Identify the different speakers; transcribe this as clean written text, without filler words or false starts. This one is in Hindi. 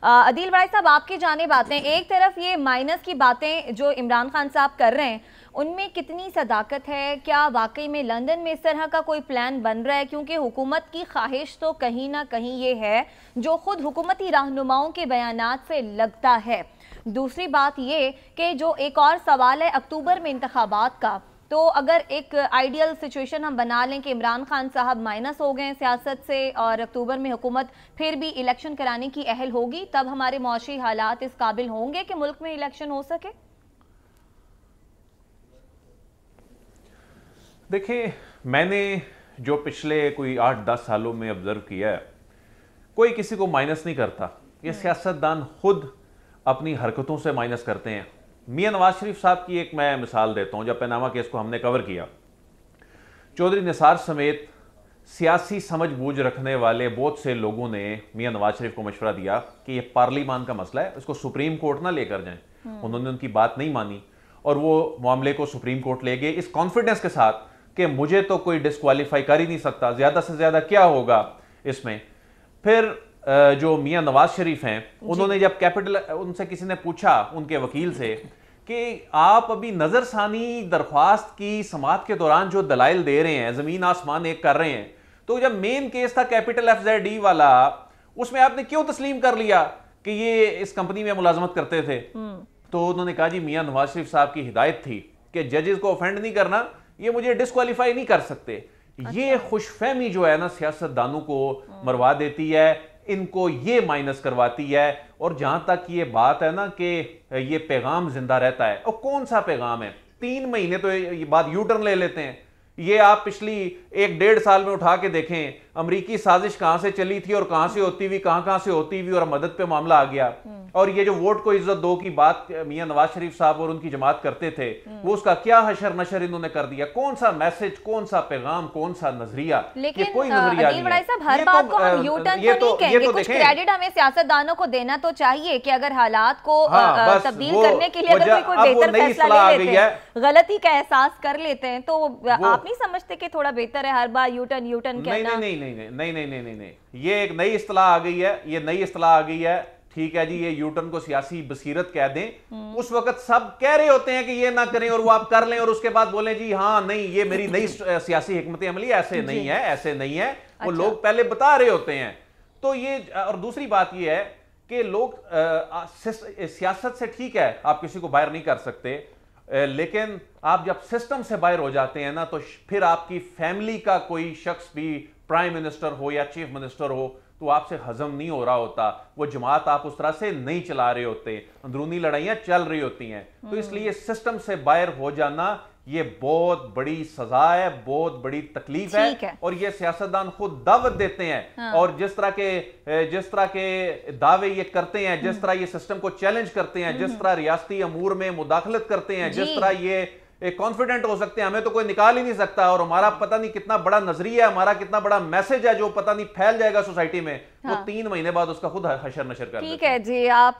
Speaker 1: अदील बड़ाई साहब, आपकी जानिब आते हैं। एक तरफ ये माइनस की बातें जो इमरान खान साहब कर रहे हैं, उनमें कितनी सदाकत है? क्या वाकई में लंदन में इस तरह का कोई प्लान बन रहा है? क्योंकि हुकूमत की ख्वाहिश तो कहीं ना कहीं ये है जो खुद हुकूमती रहनुमाओं के बयानात से लगता है। दूसरी बात ये कि जो एक और सवाल है अक्टूबर में इंतखाबात का, तो अगर एक आइडियल सिचुएशन हम बना लें कि इमरान खान साहब माइनस हो गए सियासत से और अक्टूबर में हुकूमत फिर भी इलेक्शन कराने की अहल होगी, तब हमारे मौशी हालात इस काबिल होंगे कि मुल्क में इलेक्शन हो सके?
Speaker 2: देखिए, मैंने जो पिछले कोई 8-10 सालों में ऑब्जर्व किया है, कोई किसी को माइनस नहीं करता। ये सियासतदान खुद अपनी हरकतों से माइनस करते हैं। मियां नवाज शरीफ साहब की एक मैं मिसाल देता हूं। जब पनामा केस को हमने कवर किया, चौधरी निसार समेत सियासी समझ बूझ रखने वाले बहुत से लोगों ने मियां नवाज शरीफ को मशवरा दिया कि ये पार्लियामान का मसला है, इसको सुप्रीम कोर्ट ना लेकर जाएं। उन्होंने उनकी बात नहीं मानी और वो मामले को सुप्रीम कोर्ट ले गए इस कॉन्फिडेंस के साथ कि मुझे तो कोई डिस्क्वालीफाई कर ही नहीं सकता, ज्यादा से ज्यादा क्या होगा इसमें। फिर जो मियां नवाज शरीफ हैं, उन्होंने जब कैपिटल, उनसे किसी ने पूछा उनके वकील से कि आप अभी नजरसानी दरख्वास्त की समाअत के दौरान जो दलाइल दे रहे हैं, जमीन आसमान एक कर रहे हैं, तो जब मेन केस था कैपिटल FZD वाला, उसमें आपने क्यों तस्लीम कर लिया कि ये इस कंपनी में मुलाजमत करते थे? तो उन्होंने कहा जी मियां नवाज शरीफ साहब की हिदायत थी कि जजेस को ऑफेंड नहीं करना, ये मुझे डिस्क्वालीफाई नहीं कर सकते। ये खुशफहमी जो है ना सियासतदानों को मरवा देती है, इनको ये माइनस करवाती है। और जहां तक ये बात है ना कि ये पैगाम जिंदा रहता है, और कौन सा पैगाम है? 3 महीने तो ये बात यू टर्न ले लेते हैं। ये आप पिछली 1-1.5 साल में उठा के देखें, अमरीकी साजिश कहां से चली थी और कहां से होती हुई कहां से होती हुई और मदद पे मामला आ गया। और ये जो वोट को इज्जत दो की बात मियां नवाज शरीफ साहब और उनकी जमात करते थे, वो उसका क्या हशर नशर इन्होंने कर दिया। कौन सा मैसेज, कौन सा पैगाम, कौन सा नजरिया?
Speaker 1: लेकिन
Speaker 2: कोई नजरिया नहीं है।
Speaker 1: हर बात को हम यू टर्न तो नहीं कहेंगे, कुछ क्रेडिट हमें सियासतदानों को देना तो चाहिए कि अगर हालात को तब्दील करने के लिए अगर कोई बेहतर फैसला ले लेते हैं, गलती का एहसास कर लेते हैं, तो आप नहीं समझते कि थोड़ा बेहतर है हर बार यू टर्न कहना?
Speaker 2: नहीं, ये एक नई इस्तिलाह आ गई है, ये नई इस्तिलाह आ गई है। ठीक है जी, ये यूटर्न को सियासी बसीरत कह दें। उस वक्त सब कह रहे होते हैं कि ये ना करें और वो आप कर लें, और उसके बाद बोलें जी हाँ नहीं ये मेरी नई सियासी हिकमत अमली, ऐसे नहीं है, ऐसे नहीं है। वो लोग पहले बता रहे होते हैं। तो ये, और दूसरी बात ये है कि लोग सियासत से, ठीक है आप किसी को बाहर नहीं कर सकते, लेकिन आप जब सिस्टम से बाहर हो जाते हैं ना, तो फिर आपकी फैमिली का कोई शख्स भी प्राइम मिनिस्टर हो या चीफ मिनिस्टर हो तो आपसे हजम नहीं हो रहा होता। वो जमात आप उस तरह से नहीं चला रहे होते, अंदरूनी लड़ाइयां चल रही होती हैं। तो इसलिए सिस्टम से बाहर हो जाना ये बहुत बड़ी सजा है, बहुत बड़ी तकलीफ है। और ये सियासतदान खुद दावत देते हैं। और जिस तरह के दावे ये करते हैं, जिस तरह ये सिस्टम को चैलेंज करते हैं, जिस तरह रियासती अमूर में मुदाखलत करते हैं, जिस तरह ये कॉन्फिडेंट हो सकते हैं, हमें तो कोई निकाल ही नहीं सकता। और हमारा पता नहीं कितना बड़ा नजरिया है, हमारा कितना बड़ा मैसेज है जो पता नहीं फैल जाएगा सोसाइटी में। वो 3 महीने बाद उसका खुद हशर नशर कर देते हैं।
Speaker 1: ठीक है जी, आप